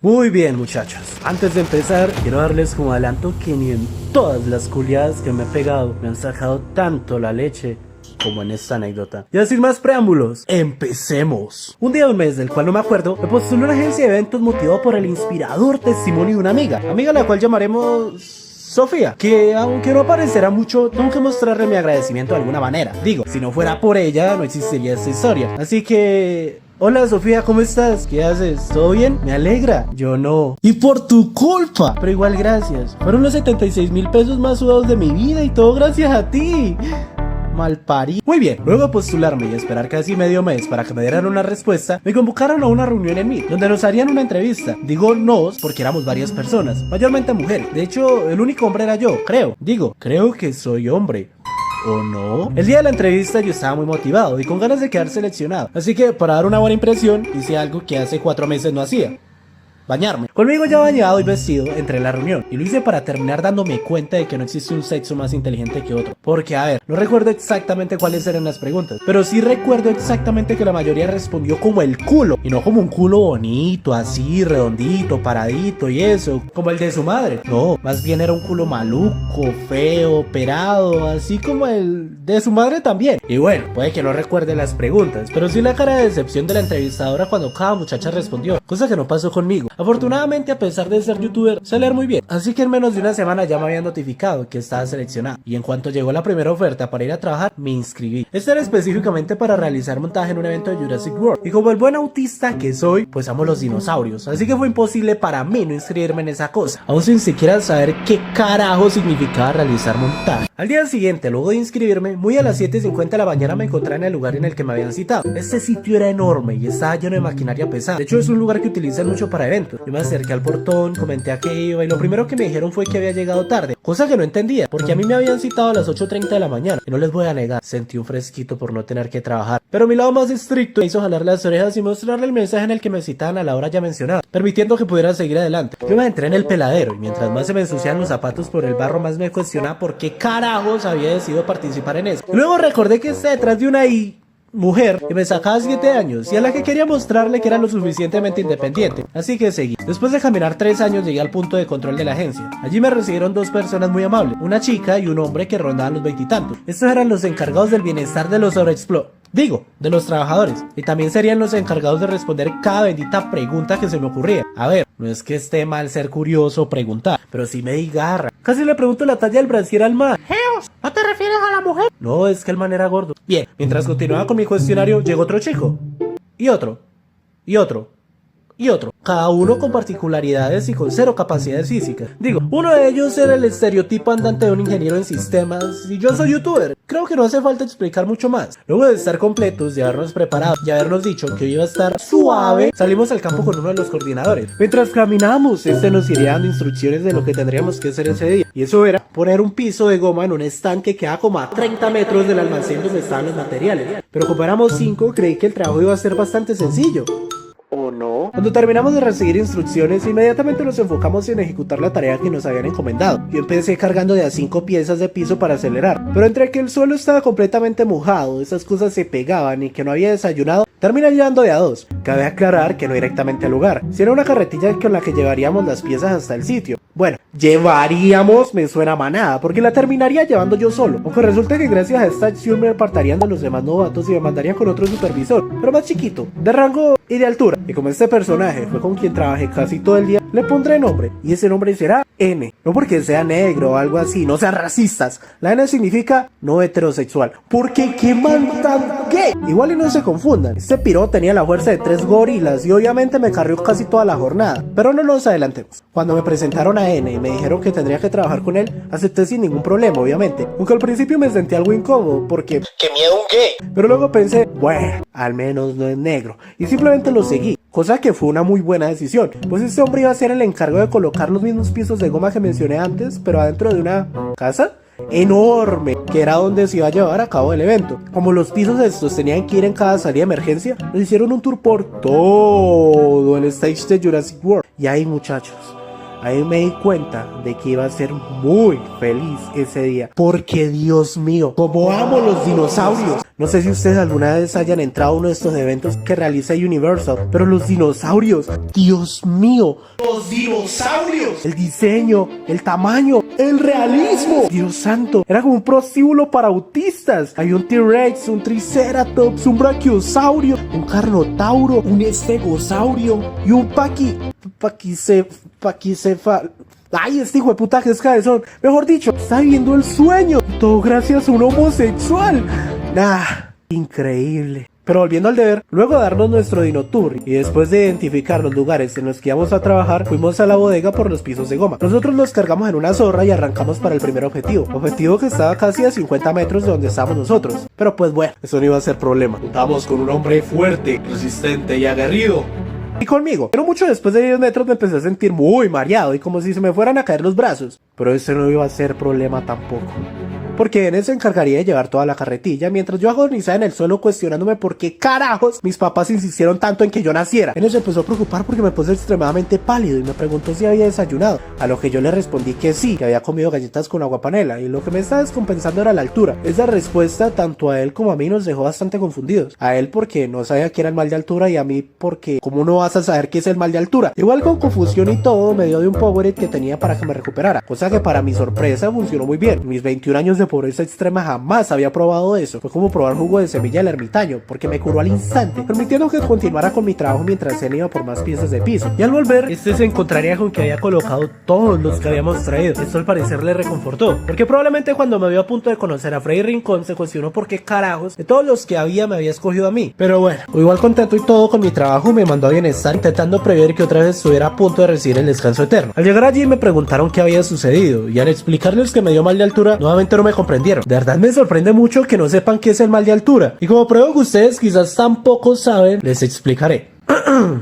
Muy bien, muchachos, antes de empezar quiero darles como adelanto que ni en todas las culiadas que me he pegado me han sacado tanto la leche como en esta anécdota. Y sin más preámbulos, empecemos. Un día de un mes del cual no me acuerdo, me postulé a una agencia de eventos motivado por el inspirador testimonio de una amiga a la cual llamaremos Sofía, que aunque no aparecerá mucho, tengo que mostrarle mi agradecimiento de alguna manera. Digo, si no fuera por ella, no existiría esta historia. Así que... Hola Sofía, ¿cómo estás? ¿Qué haces? ¿Todo bien? Me alegra. Yo no. Y por tu culpa. Pero igual gracias. Fueron los 76,000 pesos más sudados de mi vida y todo gracias a ti. Malparido. Muy bien, luego de postularme y esperar casi medio mes para que me dieran una respuesta, me convocaron a una reunión en Meet, donde nos harían una entrevista. Digo nos porque éramos varias personas, mayormente mujeres. De hecho, el único hombre era yo, creo. Creo que soy hombre. ¿O no? El día de la entrevista yo estaba muy motivado y con ganas de quedar seleccionado. Así que para dar una buena impresión hice algo que hace 4 meses no hacía: bañarme. Conmigo ya bañado y vestido entré en la reunión y lo hice para terminar dándome cuenta de que no existe un sexo más inteligente que otro. Porque a ver, no recuerdo exactamente cuáles eran las preguntas, pero sí recuerdo exactamente que la mayoría respondió como el culo, y no como un culo bonito, así, redondito, paradito y eso, como el de su madre. No, más bien era un culo maluco, feo, operado, así como el de su madre también. Y bueno, puede que no recuerde las preguntas, pero sí la cara de decepción de la entrevistadora cuando cada muchacha respondió, cosa que no pasó conmigo. Afortunadamente, a pesar de ser youtuber, sé leer muy bien, así que en menos de una semana ya me habían notificado que estaba seleccionado, y en cuanto llegó la primera oferta para ir a trabajar, me inscribí. Este era específicamente para realizar montaje en un evento de Jurassic World, y como el buen autista que soy, pues amo los dinosaurios, así que fue imposible para mí no inscribirme en esa cosa, aún sin siquiera saber qué carajo significaba realizar montaje. Al día siguiente, luego de inscribirme, muy a las 7:50 de la mañana me encontré en el lugar en el que me habían citado. Este sitio era enorme y estaba lleno de maquinaria pesada. De hecho, es un lugar que utilizan mucho para eventos. Yo me acerqué al portón, comenté a qué iba y lo primero que me dijeron fue que había llegado tarde, cosa que no entendía, porque a mí me habían citado a las 8:30 de la mañana. Y no les voy a negar, sentí un fresquito por no tener que trabajar. Pero mi lado más estricto me hizo jalar las orejas y mostrarle el mensaje en el que me citaban a la hora ya mencionada, permitiendo que pudiera seguir adelante. Yo me entré en el peladero y mientras más se me ensuciaban los zapatos por el barro, más me cuestionaba por qué carajos había decidido participar en eso. Luego recordé que está detrás de una mujer que me sacaba 7 años y a la que quería mostrarle que era lo suficientemente independiente, así que seguí. Después de caminar 3 años llegué al punto de control de la agencia. Allí me recibieron 2 personas muy amables, una chica y un hombre que rondaban los 20 y tantos. Estos eran los encargados del bienestar de los de los trabajadores, y también serían los encargados de responder cada bendita pregunta que se me ocurría. A ver, no es que esté mal ser curioso o preguntar, pero sí me di garra. Casi le pregunto la talla del brasier al man. Geos, ¿no te refieres a la mujer? No, es que el man era gordo. Bien, mientras continuaba con mi cuestionario, llegó otro chico. Y otro. Y otro. Y otro, cada uno con particularidades y con 0 capacidades físicas. Digo, uno de ellos era el estereotipo andante de un ingeniero en sistemas y yo soy youtuber. Creo que no hace falta explicar mucho más. Luego de estar completos, de habernos preparado y habernos dicho que iba a estar suave, salimos al campo con uno de los coordinadores. Mientras caminábamos, este nos iría dando instrucciones de lo que tendríamos que hacer ese día. Y eso era poner un piso de goma en un stand que queda como a 30 metros del almacén donde estaban los materiales. Pero como éramos 5, creí que el trabajo iba a ser bastante sencillo. ¿O no? Cuando terminamos de recibir instrucciones, inmediatamente nos enfocamos en ejecutar la tarea que nos habían encomendado. Yo empecé cargando de a 5 piezas de piso para acelerar, pero entre que el suelo estaba completamente mojado, esas cosas se pegaban y que no había desayunado, terminé llevando de a 2. Cabe aclarar que no directamente al lugar, sino una carretilla con la que llevaríamos las piezas hasta el sitio. Bueno, llevaríamos me suena a manada, porque la terminaría llevando yo solo. Aunque resulta que gracias a esta acción me apartarían de los demás novatos y me mandarían con otro supervisor, pero más chiquito, de rango y de altura. Y como este personaje fue con quien trabajé casi todo el día, le pondré nombre, y ese nombre será N. No porque sea negro o algo así, no sean racistas. La N significa no heterosexual, porque qué man tan gay. Igual y no se confundan, este piro tenía la fuerza de 3 gorilas y obviamente me carrió casi toda la jornada. Pero no nos adelantemos. Cuando me presentaron a N y me dijeron que tendría que trabajar con él, acepté sin ningún problema, obviamente. Aunque al principio me sentí algo incómodo porque ¡qué miedo un gay! Pero luego pensé, bueno, al menos no es negro, y simplemente lo seguí. Cosa que fue una muy buena decisión, pues este hombre iba a ser el encargado de colocar los mismos pisos de goma que mencioné antes, pero adentro de una casa enorme, que era donde se iba a llevar a cabo el evento. Como los pisos estos tenían que ir en cada salida de emergencia, nos hicieron un tour por todo el stage de Jurassic World. Y ahí, muchachos, ahí me di cuenta de que iba a ser muy feliz ese día. Porque Dios mío, como amo los dinosaurios. No sé si ustedes alguna vez hayan entrado a uno de estos eventos que realiza Universal, pero los dinosaurios, Dios mío, los dinosaurios, el diseño, el tamaño, el realismo, Dios santo, era como un prostíbulo para autistas. Hay un T-Rex, un Triceratops, un Brachiosaurio, un Carnotauro, un Estegosaurio y un Paquicefal. Ay, este hijo de puta que es cabezón. Mejor dicho, está viviendo el sueño. Todo gracias a un homosexual. Increíble. Pero volviendo al deber, luego de darnos nuestro Dino Tour y después de identificar los lugares en los que íbamos a trabajar, fuimos a la bodega por los pisos de goma. Nosotros los cargamos en una zorra y arrancamos para el primer objetivo que estaba casi a 50 metros de donde estábamos nosotros. Pero pues bueno, eso no iba a ser problema. Contamos con un hombre fuerte, resistente y aguerrido. Y conmigo, pero mucho después de 10 metros me empecé a sentir muy mareado y como si se me fueran a caer los brazos. Pero ese no iba a ser problema tampoco, porque N se encargaría de llevar toda la carretilla, mientras yo agonizaba en el suelo cuestionándome por qué carajos mis papás insistieron tanto en que yo naciera. N se empezó a preocupar porque me puse extremadamente pálido y me preguntó si había desayunado, a lo que yo le respondí que sí, que había comido galletas con agua panela, y lo que me estaba descompensando era la altura. Esa respuesta tanto a él como a mí nos dejó bastante confundidos. A él porque no sabía qué era el mal de altura y a mí porque ¿cómo no vas a saber qué es el mal de altura? Igual con confusión y todo me dio de un Powerade que tenía para que me recuperara, cosa que para mi sorpresa funcionó muy bien. Mis 21 años de pobreza extrema jamás había probado eso. Fue como probar jugo de semilla del ermitaño, porque me curó al instante, permitiendo que continuara con mi trabajo mientras él iba por más piezas de piso. Y al volver, este se encontraría con que había colocado todos los que habíamos traído. Esto al parecer le reconfortó, porque probablemente cuando me vio a punto de conocer a Freddy Rincón se cuestionó por qué carajos de todos los que había me había escogido a mí. Pero bueno, igual contento y todo con mi trabajo me mandó a bienestar, intentando prever que otra vez estuviera a punto de recibir el descanso eterno. Al llegar allí me preguntaron qué había sucedido, y al explicarles que me dio mal de altura, nuevamente no me comprendieron. De verdad me sorprende mucho que no sepan qué es el mal de altura, y como pruebo que ustedes quizás tampoco saben, les explicaré.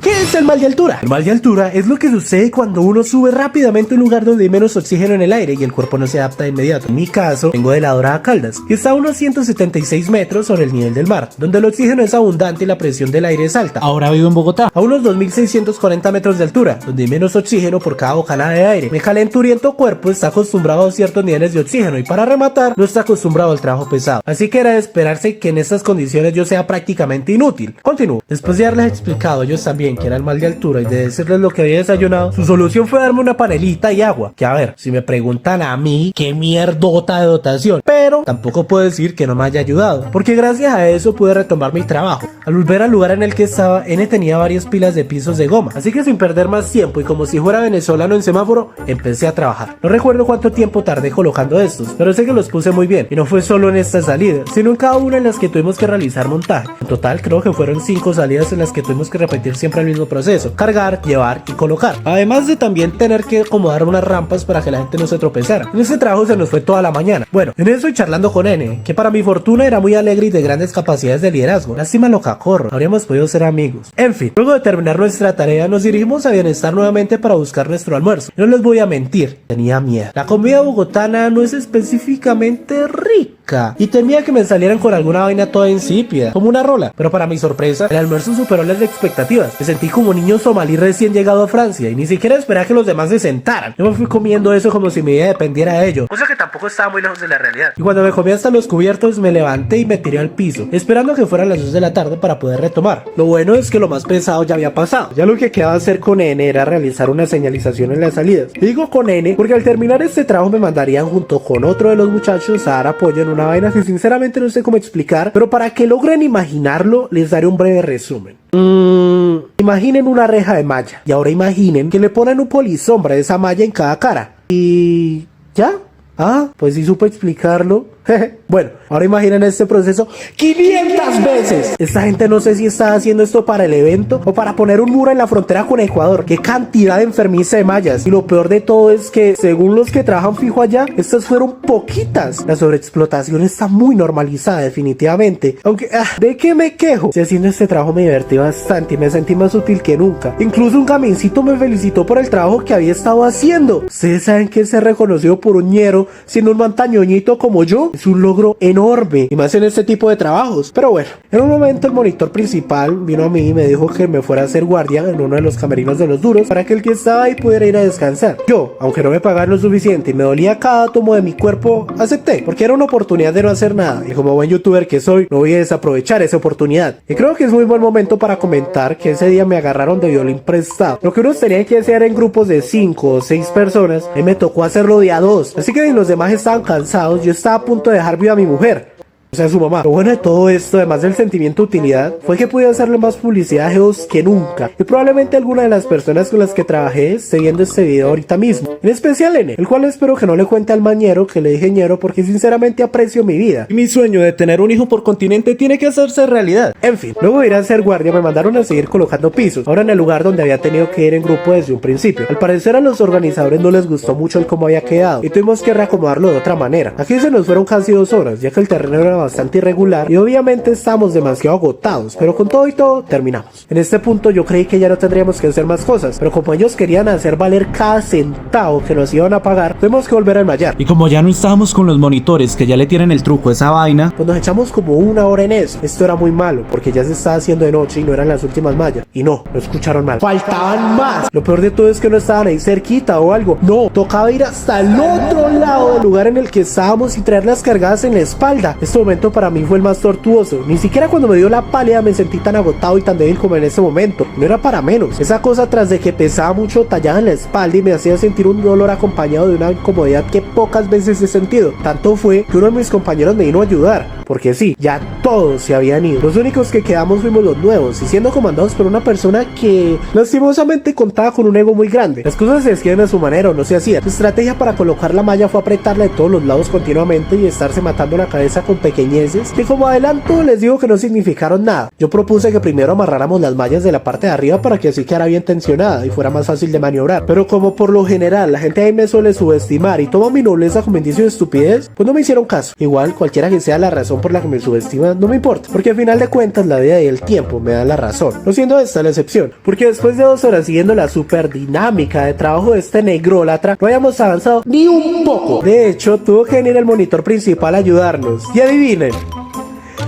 ¿Qué es el mal de altura? El mal de altura es lo que sucede cuando uno sube rápidamente a un lugar donde hay menos oxígeno en el aire y el cuerpo no se adapta de inmediato. En mi caso, vengo de la Dorada Caldas, que está a unos 176 metros sobre el nivel del mar, donde el oxígeno es abundante y la presión del aire es alta. Ahora vivo en Bogotá, a unos 2640 metros de altura, donde hay menos oxígeno por cada bocanada de aire. Mi calenturiento cuerpo está acostumbrado a ciertos niveles de oxígeno y para rematar, no está acostumbrado al trabajo pesado. Así que era de esperarse que en estas condiciones yo sea prácticamente inútil. Continúo. Después de haberles explicado ellos también que era el mal de altura y de decirles lo que había desayunado, su solución fue darme una panelita y agua, que a ver, si me preguntan a mí, qué mierdota de dotación, pero tampoco puedo decir que no me haya ayudado, porque gracias a eso pude retomar mi trabajo. Al volver al lugar en el que estaba, N tenía varias pilas de pisos de goma, así que sin perder más tiempo y como si fuera venezolano en semáforo, empecé a trabajar. No recuerdo cuánto tiempo tardé colocando estos, pero sé que los puse muy bien, y no fue solo en esta salida, sino en cada una en las que tuvimos que realizar montaje. En total creo que fueron 5 salidas en las que tuvimos que repetir siempre el mismo proceso: cargar, llevar y colocar, además de también tener que acomodar unas rampas para que la gente no se tropezara. En ese trabajo se nos fue toda la mañana. Bueno, en eso y charlando con N, que para mi fortuna era muy alegre y de grandes capacidades de liderazgo. Lástima lo cacorro, habríamos podido ser amigos. En fin, luego de terminar nuestra tarea nos dirigimos a Bienestar nuevamente para buscar nuestro almuerzo. No les voy a mentir, tenía miedo. La comida bogotana no es específicamente rica y temía que me salieran con alguna vaina toda insípida, como una rola, pero para mi sorpresa el almuerzo superó las expectativas. Me sentí como niño somalí recién llegado a Francia y ni siquiera esperé a que los demás se sentaran. Yo me fui comiendo eso como si mi vida dependiera de ello, cosa que tampoco estaba muy lejos de la realidad. Y cuando me comí hasta los cubiertos me levanté y me tiré al piso, esperando que fueran las 2 de la tarde para poder retomar. Lo bueno es que lo más pesado ya había pasado. Ya lo que quedaba hacer con N era realizar una señalización en las salidas. Y digo con N porque al terminar este trabajo me mandarían junto con otro de los muchachos a dar apoyo en una vaina que sinceramente no sé cómo explicar, pero para que logren imaginarlo les daré un breve resumen. Imaginen una reja de malla y ahora imaginen que le ponen un polisombra de esa malla en cada cara y ¿ya? Pues sí supe explicarlo. Bueno, ahora imaginen este proceso 500 veces. Esta gente no sé si está haciendo esto para el evento o para poner un muro en la frontera con Ecuador. Qué cantidad de enfermiza de mallas. Y lo peor de todo es que según los que trabajan fijo allá, estas fueron poquitas. La sobreexplotación está muy normalizada definitivamente. Aunque, ¿de qué me quejo? Si haciendo este trabajo me divertí bastante y me sentí más útil que nunca. Incluso un camincito me felicitó por el trabajo que había estado haciendo. Ustedes saben que ser reconocido por un ñero siendo un mantañoñito como yo es un logro enorme. enorme, y más en este tipo de trabajos. Pero bueno, en un momento el monitor principal vino a mí y me dijo que me fuera a hacer guardia en uno de los camerinos de los duros para que el que estaba ahí pudiera ir a descansar. Yo, aunque no me pagaban lo suficiente y me dolía cada átomo de mi cuerpo, acepté, porque era una oportunidad de no hacer nada, y como buen youtuber que soy, no voy a desaprovechar esa oportunidad. Y creo que es muy buen momento para comentar que ese día me agarraron de violín prestado. Lo que uno tenía que hacer en grupos de 5 o 6 personas, a mí me tocó hacerlo de a 2. Así que los demás estaban cansados, yo estaba a punto de dejar viva a mi mujer, o sea, su mamá. Lo bueno de todo esto, además del sentimiento de utilidad, fue que pude hacerle más publicidad a Geos que nunca. Y probablemente alguna de las personas con las que trabajé esté viendo este video ahorita mismo. En especial N, el cual espero que no le cuente al mañero que le dije ñero, porque sinceramente aprecio mi vida. Y mi sueño de tener un hijo por continente tiene que hacerse realidad. En fin, luego de ir a hacer guardia me mandaron a seguir colocando pisos, ahora en el lugar donde había tenido que ir en grupo desde un principio. Al parecer a los organizadores no les gustó mucho el cómo había quedado, y tuvimos que reacomodarlo de otra manera. Aquí se nos fueron casi 2 horas, ya que el terreno era bastante irregular y obviamente estábamos demasiado agotados, pero con todo y todo terminamos. En este punto yo creí que ya no tendríamos que hacer más cosas, pero como ellos querían hacer valer cada centavo que nos iban a pagar, tuvimos que volver a enmayar. Y como ya no estábamos con los monitores que ya le tienen el truco a esa vaina, pues nos echamos como 1 hora en eso. Esto era muy malo, porque ya se estaba haciendo de noche y no eran las últimas mallas. Y no escucharon mal, faltaban más. Lo peor de todo es que no estaban ahí cerquita o algo. No, tocaba ir hasta el otro lado del lugar en el que estábamos y traerlas cargadas en la espalda. Este momento para mí fue el más tortuoso. Ni siquiera cuando me dio la pálida me sentí tan agotado y tan débil como en ese momento. No era para menos. Esa cosa, tras de que pesaba mucho, tallaba en la espalda y me hacía sentir un dolor acompañado de una incomodidad que pocas veces he sentido. Tanto fue que uno de mis compañeros me vino a ayudar, porque sí, ya todos se habían ido. Los únicos que quedamos fuimos los nuevos, y siendo comandados por una persona que lastimosamente contaba con un ego muy grande. Las cosas se hacían a su manera o no se hacían. Su estrategia para colocar la malla fue apretarla de todos los lados continuamente y estarse matando la cabeza con pequeñeces que, como adelanto, les digo que no significaron nada. Yo propuse que primero amarráramos las mallas de la parte de arriba para que así quedara bien tensionada y fuera más fácil de maniobrar, pero como por lo general la gente ahí me suele subestimar y toma mi nobleza como indicio de estupidez, pues no me hicieron caso. Igual, cualquiera que sea la razón por la que me subestiman, no me importa, porque al final de cuentas la vida y el tiempo me dan la razón, no siendo esta la excepción, porque después de 2 horas siguiendo la super dinámica de trabajo de este negrólatra, no habíamos avanzado ni un poco. De hecho, tuvo que venir el monitor principal a ayudarnos, y adivinen,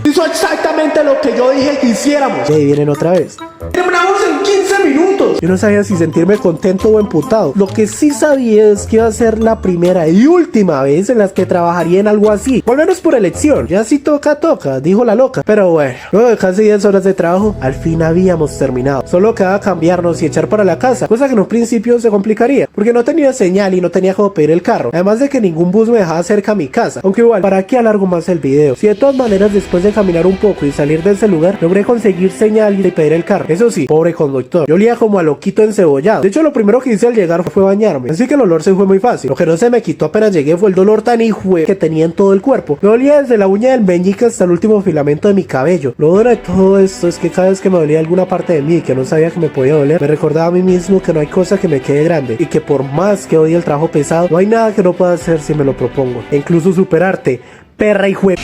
hizo exactamente lo que yo dije que hiciéramos. Y ahí vienen otra vez. Terminamos en 15 minutos. Yo no sabía si sentirme contento o emputado. Lo que sí sabía es que iba a ser la primera y última vez en las que trabajaría en algo así, o al menos por elección. Ya si toca, dijo la loca. Pero bueno, luego de casi 10 horas de trabajo, al fin habíamos terminado. Solo quedaba cambiarnos y echar para la casa, cosa que en un principio se complicaría, porque no tenía señal y no tenía cómo pedir el carro. Además de que ningún bus me dejaba cerca a mi casa. Aunque igual, ¿para qué alargo más el video? Si de todas maneras, después de caminar un poco y salir de ese lugar, logré conseguir señal y pedir el carro. Eso sí, pobre conductor, yo olía como a loquito encebollado. De hecho, lo primero que hice al llegar fue bañarme, así que el olor se fue muy fácil. Lo que no se me quitó apenas llegué fue el dolor tan hijue que tenía en todo el cuerpo. Me dolía desde la uña del meñique hasta el último filamento de mi cabello. Lo bueno de todo esto es que cada vez que me dolía alguna parte de mí y que no sabía que me podía doler, me recordaba a mí mismo que no hay cosa que me quede grande, y que por más que odie el trabajo pesado, no hay nada que no pueda hacer si me lo propongo, e incluso superarte, perra hijue.